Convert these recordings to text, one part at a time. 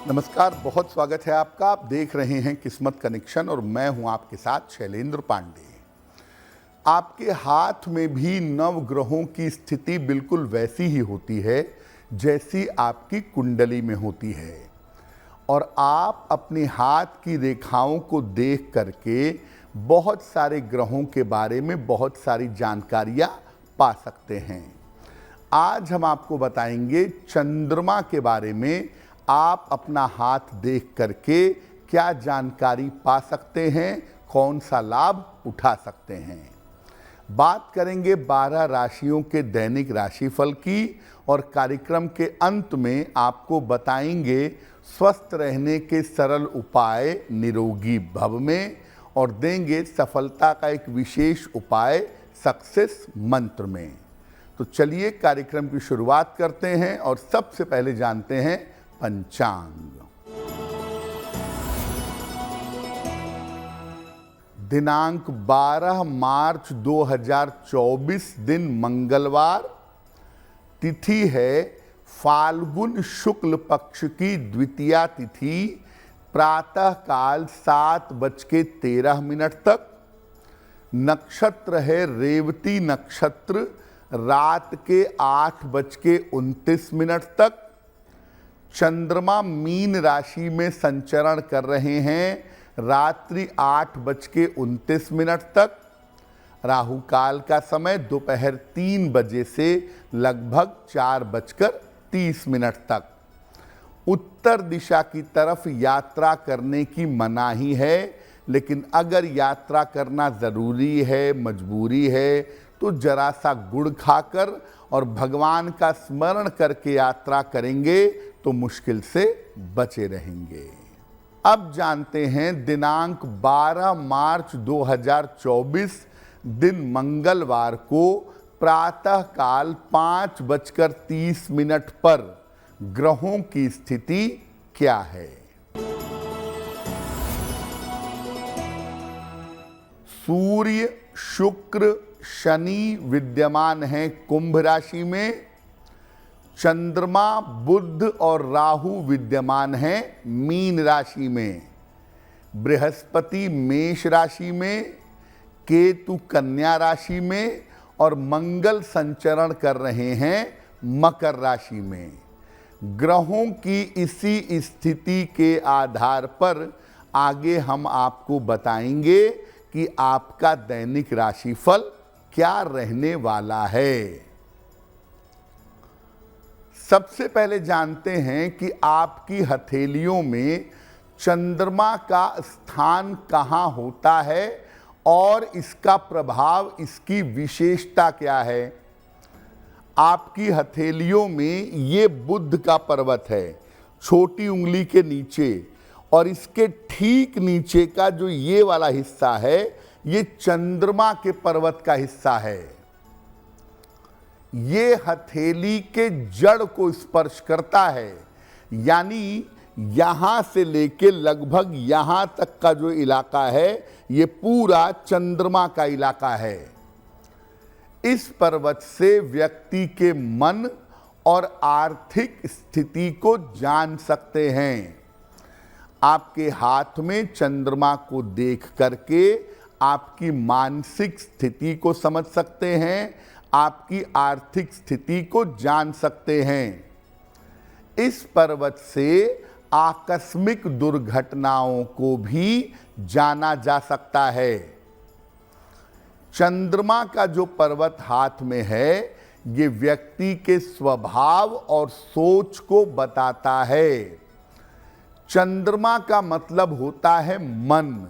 नमस्कार, बहुत स्वागत है आपका। आप देख रहे हैं किस्मत कनेक्शन और मैं हूं आपके साथ शैलेंद्र पांडे। आपके हाथ में भी नवग्रहों की स्थिति बिल्कुल वैसी ही होती है जैसी आपकी कुंडली में होती है, और आप अपने हाथ की रेखाओं को देख करके बहुत सारे ग्रहों के बारे में बहुत सारी जानकारियां पा सकते हैं। आज हम आपको बताएंगे चंद्रमा के बारे में। आप अपना हाथ देख करके क्या जानकारी पा सकते हैं, कौन सा लाभ उठा सकते हैं। बात करेंगे 12 राशियों के दैनिक राशिफल की, और कार्यक्रम के अंत में आपको बताएंगे स्वस्थ रहने के सरल उपाय निरोगी भव में, और देंगे सफलता का एक विशेष उपाय सक्सेस मंत्र में। तो चलिए कार्यक्रम की शुरुआत करते हैं और सबसे पहले जानते हैं पंचांग। दिनांक 12 मार्च 2024, दिन मंगलवार। तिथि है फाल्गुन शुक्ल पक्ष की द्वितीया तिथि, प्रातः काल 7:13 तक। नक्षत्र है रेवती नक्षत्र, रात के 8:29 तक। चंद्रमा मीन राशि में संचरण कर रहे हैं रात्रि 8:29 तक। राहु काल का समय दोपहर 3 बजे से लगभग 4:30 तक। उत्तर दिशा की तरफ यात्रा करने की मनाही है, लेकिन अगर यात्रा करना ज़रूरी है, मजबूरी है, तो जरा सा गुड़ खाकर और भगवान का स्मरण करके यात्रा करेंगे तो मुश्किल से बचे रहेंगे। अब जानते हैं दिनांक 12 मार्च 2024, दिन मंगलवार को प्रातः काल 5:30 पर ग्रहों की स्थिति क्या है। सूर्य, शुक्र, शनि विद्यमान हैं कुंभ राशि में। चंद्रमा, बुध और राहु विद्यमान हैं मीन राशि में। बृहस्पति मेष राशि में, केतु कन्या राशि में, और मंगल संचरण कर रहे हैं मकर राशि में। ग्रहों की इसी स्थिति के आधार पर आगे हम आपको बताएंगे कि आपका दैनिक राशिफल क्या रहने वाला है। सबसे पहले जानते हैं कि आपकी हथेलियों में चंद्रमा का स्थान कहाँ होता है और इसका प्रभाव, इसकी विशेषता क्या है। आपकी हथेलियों में ये बुध का पर्वत है, छोटी उंगली के नीचे, और इसके ठीक नीचे का जो ये वाला हिस्सा है, ये चंद्रमा के पर्वत का हिस्सा है। ये हथेली के जड़ को स्पर्श करता है, यानी यहां से लेके लगभग यहां तक का जो इलाका है, ये पूरा चंद्रमा का इलाका है। इस पर्वत से व्यक्ति के मन और आर्थिक स्थिति को जान सकते हैं। आपके हाथ में चंद्रमा को देख करके आपकी मानसिक स्थिति को समझ सकते हैं, आपकी आर्थिक स्थिति को जान सकते हैं। इस पर्वत से आकस्मिक दुर्घटनाओं को भी जाना जा सकता है। चंद्रमा का जो पर्वत हाथ में है, ये व्यक्ति के स्वभाव और सोच को बताता है। चंद्रमा का मतलब होता है मन,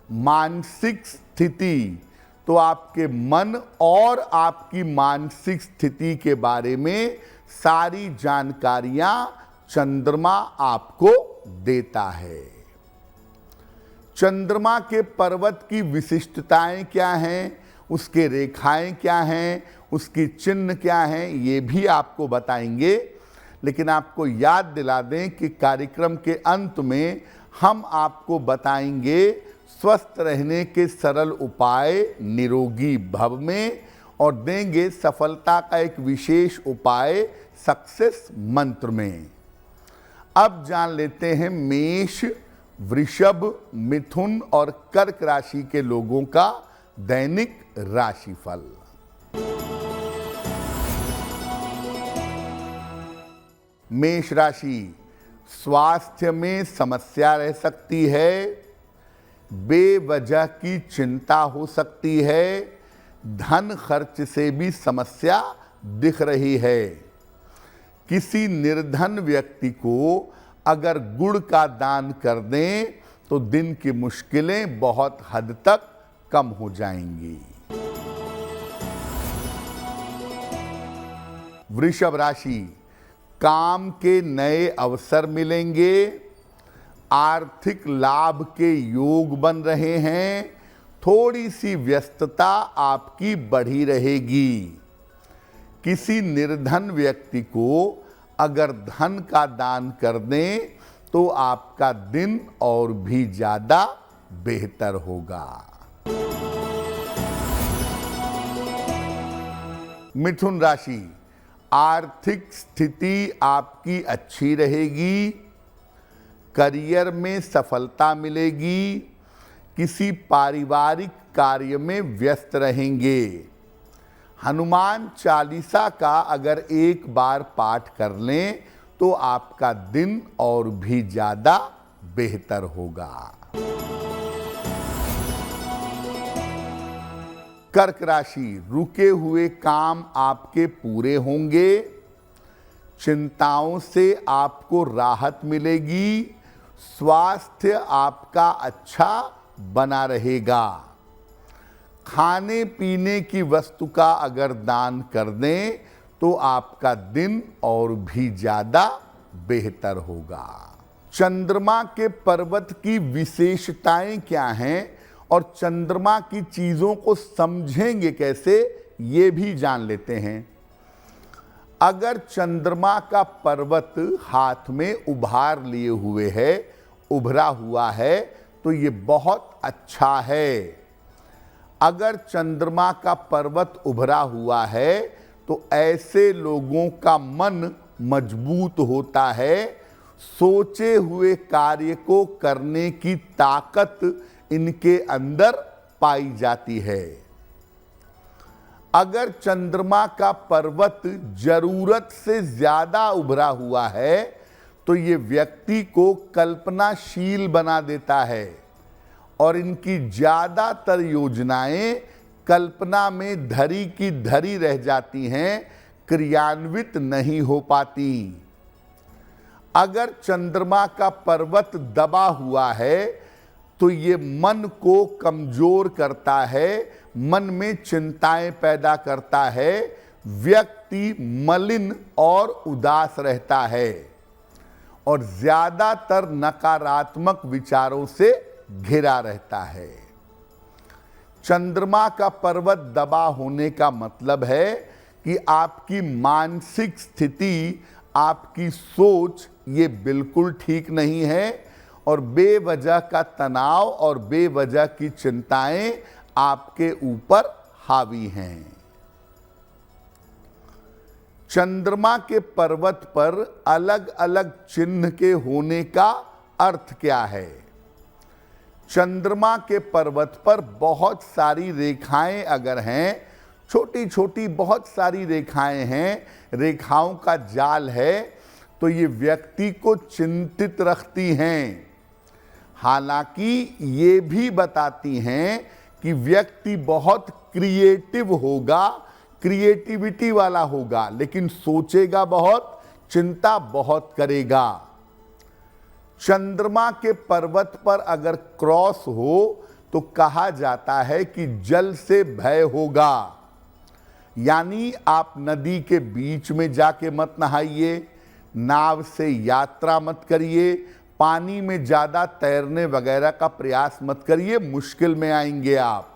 मानसिक स्थिति। तो आपके मन और आपकी मानसिक स्थिति के बारे में सारी जानकारियां चंद्रमा आपको देता है। चंद्रमा के पर्वत की विशिष्टताएं क्या हैं, उसके रेखाएं क्या हैं, उसकी चिन्ह क्या हैं, ये भी आपको बताएंगे। लेकिन आपको याद दिला दें कि कार्यक्रम के अंत में हम आपको बताएंगे स्वस्थ रहने के सरल उपाय निरोगी भव में, और देंगे सफलता का एक विशेष उपाय सक्सेस मंत्र में। अब जान लेते हैं मेष, वृषभ, मिथुन और कर्क राशि के लोगों का दैनिक राशिफल। मेष राशि, स्वास्थ्य में समस्या रह सकती है, बेवजह की चिंता हो सकती है, धन खर्च से भी समस्या दिख रही है। किसी निर्धन व्यक्ति को अगर गुड़ का दान कर दें तो दिन की मुश्किलें बहुत हद तक कम हो जाएंगी। वृषभ राशि, काम के नए अवसर मिलेंगे, आर्थिक लाभ के योग बन रहे हैं, थोड़ी सी व्यस्तता आपकी बढ़ी रहेगी। किसी निर्धन व्यक्ति को अगर धन का दान कर दें तो आपका दिन और भी ज्यादा बेहतर होगा। मिथुन राशि, आर्थिक स्थिति आपकी अच्छी रहेगी, करियर में सफलता मिलेगी, किसी पारिवारिक कार्य में व्यस्त रहेंगे। हनुमान चालीसा का अगर एक बार पाठ कर लें तो आपका दिन और भी ज्यादा बेहतर होगा। कर्क राशि, रुके हुए काम आपके पूरे होंगे, चिंताओं से आपको राहत मिलेगी, स्वास्थ्य आपका अच्छा बना रहेगा। खाने पीने की वस्तु का अगर दान कर दें तो आपका दिन और भी ज्यादा बेहतर होगा। चंद्रमा के पर्वत की विशेषताएं क्या हैं और चंद्रमा की चीजों को समझेंगे कैसे, ये भी जान लेते हैं। अगर चंद्रमा का पर्वत हाथ में उभार लिए हुए है, उभरा हुआ है, तो ये बहुत अच्छा है। अगर चंद्रमा का पर्वत उभरा हुआ है तो ऐसे लोगों का मन मजबूत होता है, सोचे हुए कार्य को करने की ताकत इनके अंदर पाई जाती है। अगर चंद्रमा का पर्वत जरूरत से ज्यादा उभरा हुआ है तो ये व्यक्ति को कल्पनाशील बना देता है और इनकी ज्यादातर योजनाएं कल्पना में धरी की धरी रह जाती हैं, क्रियान्वित नहीं हो पाती। अगर चंद्रमा का पर्वत दबा हुआ है तो ये मन को कमजोर करता है, मन में चिंताएं पैदा करता है, व्यक्ति मलिन और उदास रहता है और ज्यादातर नकारात्मक विचारों से घिरा रहता है। चंद्रमा का पर्वत दबा होने का मतलब है कि आपकी मानसिक स्थिति, आपकी सोच ये बिल्कुल ठीक नहीं है और बेवजह का तनाव और बेवजह की चिंताएं आपके ऊपर हावी हैं। चंद्रमा के पर्वत पर अलग अलग चिन्ह के होने का अर्थ क्या है? चंद्रमा के पर्वत पर बहुत सारी रेखाएं अगर हैं, छोटी छोटी बहुत सारी रेखाएं हैं, रेखाओं का जाल है, तो ये व्यक्ति को चिंतित रखती हैं। हालांकि ये भी बताती हैं कि व्यक्ति बहुत क्रिएटिव होगा, क्रिएटिविटी वाला होगा, लेकिन सोचेगा बहुत, चिंता बहुत करेगा। चंद्रमा के पर्वत पर अगर क्रॉस हो तो कहा जाता है कि जल से भय होगा, यानी आप नदी के बीच में जाके मत नहाइए, नाव से यात्रा मत करिए, पानी में ज्यादा तैरने वगैरह का प्रयास मत करिए, मुश्किल में आएंगे आप।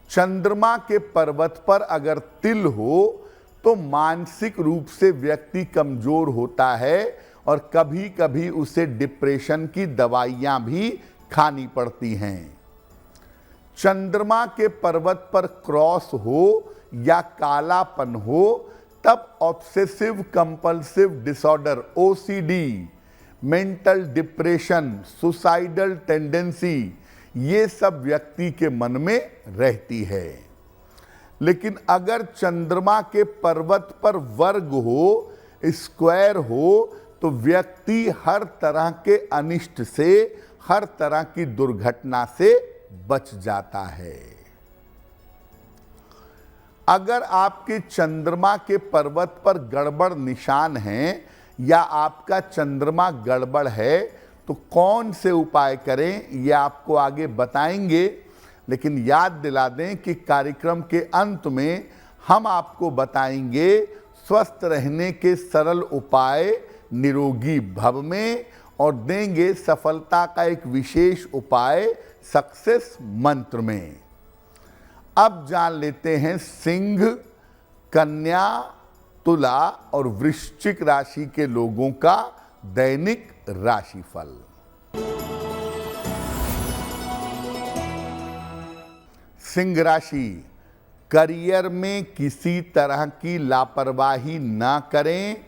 चंद्रमा के पर्वत पर अगर तिल हो तो मानसिक रूप से व्यक्ति कमजोर होता है और कभी कभी उसे डिप्रेशन की दवाइयां भी खानी पड़ती हैं। चंद्रमा के पर्वत पर क्रॉस हो या कालापन हो तब obsessive compulsive disorder OCD, mental depression, suicidal tendency, ये सब व्यक्ति के मन में रहती है। लेकिन अगर चंद्रमा के पर्वत पर वर्ग हो, स्क्वायर हो, तो व्यक्ति हर तरह के अनिष्ट से, हर तरह की दुर्घटना से बच जाता है। अगर आपके चंद्रमा के पर्वत पर गड़बड़ निशान हैं या आपका चंद्रमा गड़बड़ है तो कौन से उपाय करें ये आपको आगे बताएंगे। लेकिन याद दिला दें कि कार्यक्रम के अंत में हम आपको बताएंगे स्वस्थ रहने के सरल उपाय निरोगी भव में, और देंगे सफलता का एक विशेष उपाय सक्सेस मंत्र में। अब जान लेते हैं सिंह, कन्या, तुला और वृश्चिक राशि के लोगों का दैनिक राशिफल। सिंह राशि, करियर में किसी तरह की लापरवाही ना करें,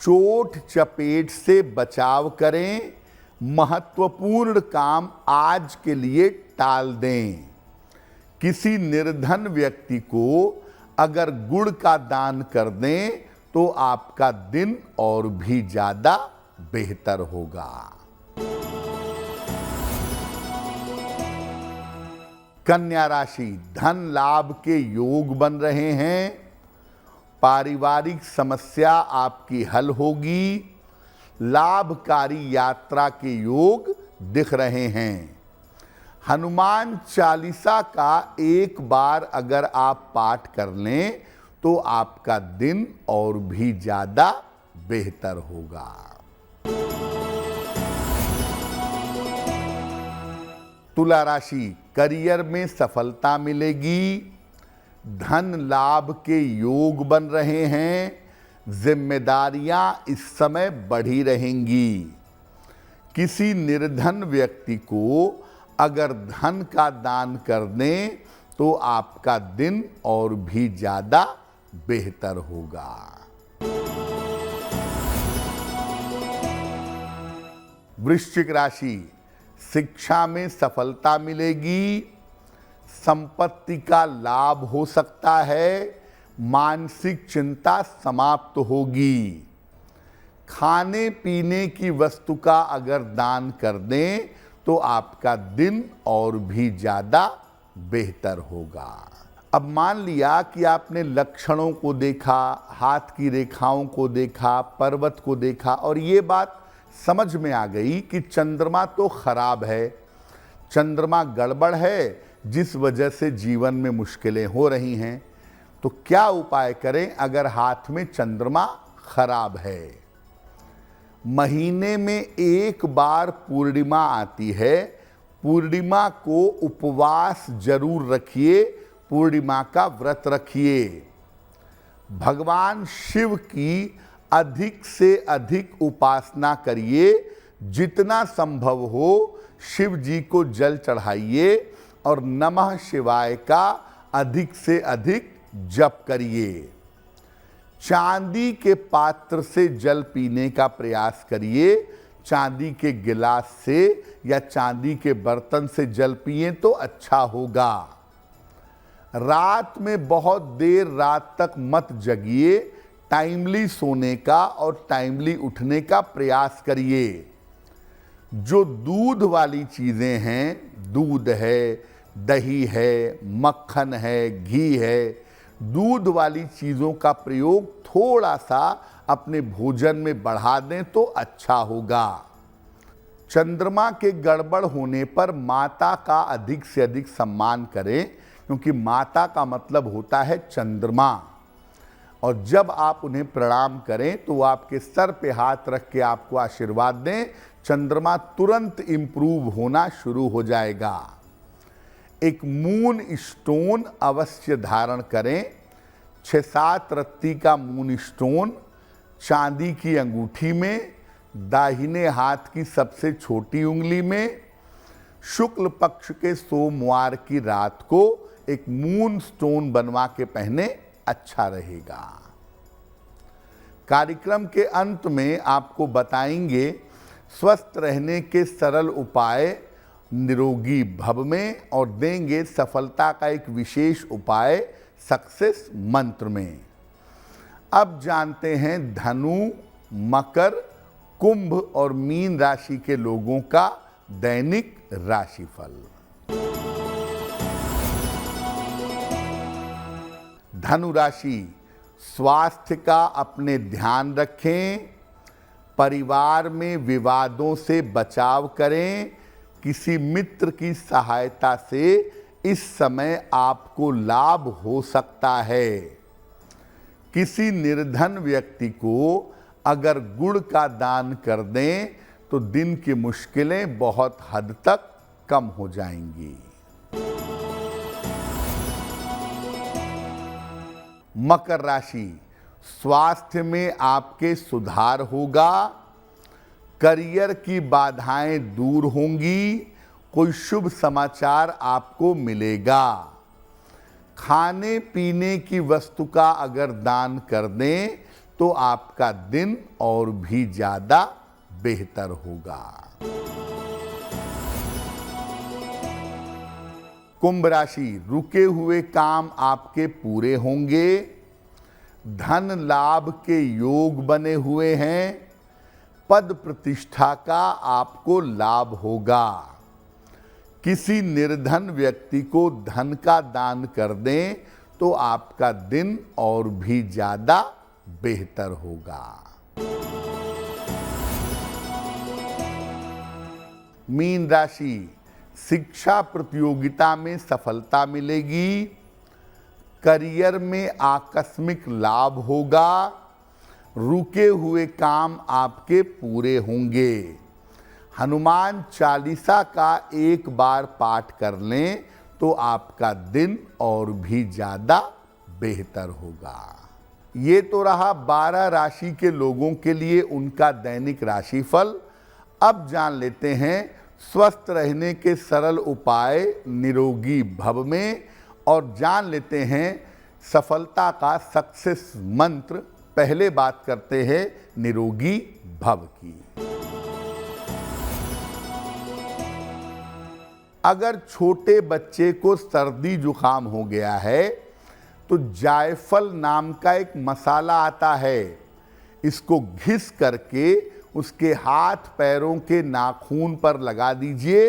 चोट चपेट से बचाव करें, महत्वपूर्ण काम आज के लिए टाल दें। किसी निर्धन व्यक्ति को अगर गुड़ का दान कर दें तो आपका दिन और भी ज्यादा बेहतर होगा। कन्या राशि, धन लाभ के योग बन रहे हैं, पारिवारिक समस्या आपकी हल होगी, लाभकारी यात्रा के योग दिख रहे हैं। हनुमान चालीसा का एक बार अगर आप पाठ कर लें तो आपका दिन और भी ज्यादा बेहतर होगा। तुला राशि, करियर में सफलता मिलेगी, धन लाभ के योग बन रहे हैं, जिम्मेदारियां इस समय बढ़ी रहेंगी। किसी निर्धन व्यक्ति को अगर धन का दान कर दें तो आपका दिन और भी ज्यादा बेहतर होगा। वृश्चिक राशि, शिक्षा में सफलता मिलेगी, संपत्ति का लाभ हो सकता है, मानसिक चिंता समाप्त होगी। खाने पीने की वस्तु का अगर दान कर दें तो आपका दिन और भी ज्यादा बेहतर होगा। अब मान लिया कि आपने लक्षणों को देखा, हाथ की रेखाओं को देखा, पर्वत को देखा और ये बात समझ में आ गई कि चंद्रमा तो खराब है, चंद्रमा गड़बड़ है, जिस वजह से जीवन में मुश्किलें हो रही हैं। तो क्या उपाय करें अगर हाथ में चंद्रमा खराब है? महीने में एक बार पूर्णिमा आती है, पूर्णिमा को उपवास जरूर रखिए, पूर्णिमा का व्रत रखिए। भगवान शिव की अधिक से अधिक उपासना करिए, जितना संभव हो शिव जी को जल चढ़ाइए और नमः शिवाय का अधिक से अधिक जप करिए। चांदी के पात्र से जल पीने का प्रयास करिए, चांदी के गिलास से या चांदी के बर्तन से जल पिए तो अच्छा होगा। रात में बहुत देर रात तक मत जगिए, टाइमली सोने का और टाइमली उठने का प्रयास करिए। जो दूध वाली चीज़ें हैं, दूध है, दही है, मक्खन है, घी है, दूध वाली चीज़ों का प्रयोग थोड़ा सा अपने भोजन में बढ़ा दें तो अच्छा होगा। चंद्रमा के गड़बड़ होने पर माता का अधिक से अधिक सम्मान करें, क्योंकि माता का मतलब होता है चंद्रमा। और जब आप उन्हें प्रणाम करें तो वो आपके सर पे हाथ रख के आपको आशीर्वाद दें, चंद्रमा तुरंत इंप्रूव होना शुरू हो जाएगा। एक मून स्टोन अवश्य धारण करें, 6-7 रत्ती का मून स्टोन चांदी की अंगूठी में, दाहिने हाथ की सबसे छोटी उंगली में। शुक्ल पक्ष के सोमवार की रात को एक मून स्टोन बनवा के पहने, अच्छा रहेगा। कार्यक्रम के अंत में आपको बताएंगे स्वस्थ रहने के सरल उपाय निरोगी भव में और देंगे सफलता का एक विशेष उपाय सक्सेस मंत्र में। अब जानते हैं धनु, मकर, कुंभ और मीन राशि के लोगों का दैनिक राशिफल। धनु राशि, स्वास्थ्य का अपने ध्यान रखें, परिवार में विवादों से बचाव करें, किसी मित्र की सहायता से इस समय आपको लाभ हो सकता है। किसी निर्धन व्यक्ति को अगर गुड़ का दान कर दें तो दिन की मुश्किलें बहुत हद तक कम हो जाएंगी। मकर राशि, स्वास्थ्य में आपके सुधार होगा, करियर की बाधाएं दूर होंगी, कोई शुभ समाचार आपको मिलेगा। खाने पीने की वस्तु का अगर दान कर दें तो आपका दिन और भी ज्यादा बेहतर होगा। कुंभ राशि, रुके हुए काम आपके पूरे होंगे, धन लाभ के योग बने हुए हैं, पद प्रतिष्ठा का आपको लाभ होगा। किसी निर्धन व्यक्ति को धन का दान कर दें तो आपका दिन और भी ज्यादा बेहतर होगा। मीन राशि, शिक्षा प्रतियोगिता में सफलता मिलेगी, करियर में आकस्मिक लाभ होगा, रुके हुए काम आपके पूरे होंगे। हनुमान चालीसा का एक बार पाठ कर लें तो आपका दिन और भी ज़्यादा बेहतर होगा। ये तो रहा 12 राशि के लोगों के लिए उनका दैनिक राशिफल। अब जान लेते हैं स्वस्थ रहने के सरल उपाय निरोगी भव में और जान लेते हैं सफलता का सक्सेस मंत्र। पहले बात करते हैं निरोगी भव की। अगर छोटे बच्चे को सर्दी जुकाम हो गया है तो जायफल नाम का एक मसाला आता है, इसको घिस करके उसके हाथ पैरों के नाखून पर लगा दीजिए,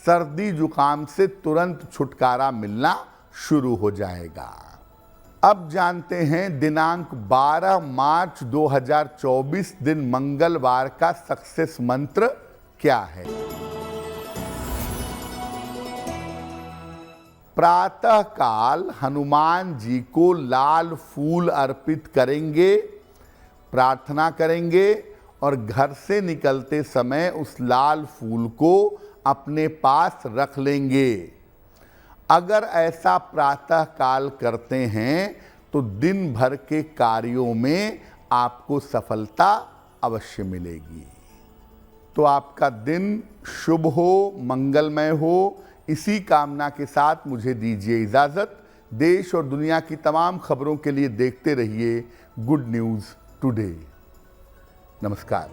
सर्दी जुकाम से तुरंत छुटकारा मिलना शुरू हो जाएगा। अब जानते हैं दिनांक 12 मार्च 2024 दिन मंगलवार का सक्सेस मंत्र क्या है। प्रातः काल हनुमान जी को लाल फूल अर्पित करेंगे, प्रार्थना करेंगे और घर से निकलते समय उस लाल फूल को अपने पास रख लेंगे। अगर ऐसा प्रातः काल करते हैं तो दिन भर के कार्यों में आपको सफलता अवश्य मिलेगी। तो आपका दिन शुभ हो, मंगलमय हो, इसी कामना के साथ मुझे दीजिए इजाज़त। देश और दुनिया की तमाम खबरों के लिए देखते रहिए गुड न्यूज़ टुडे। नमस्कार।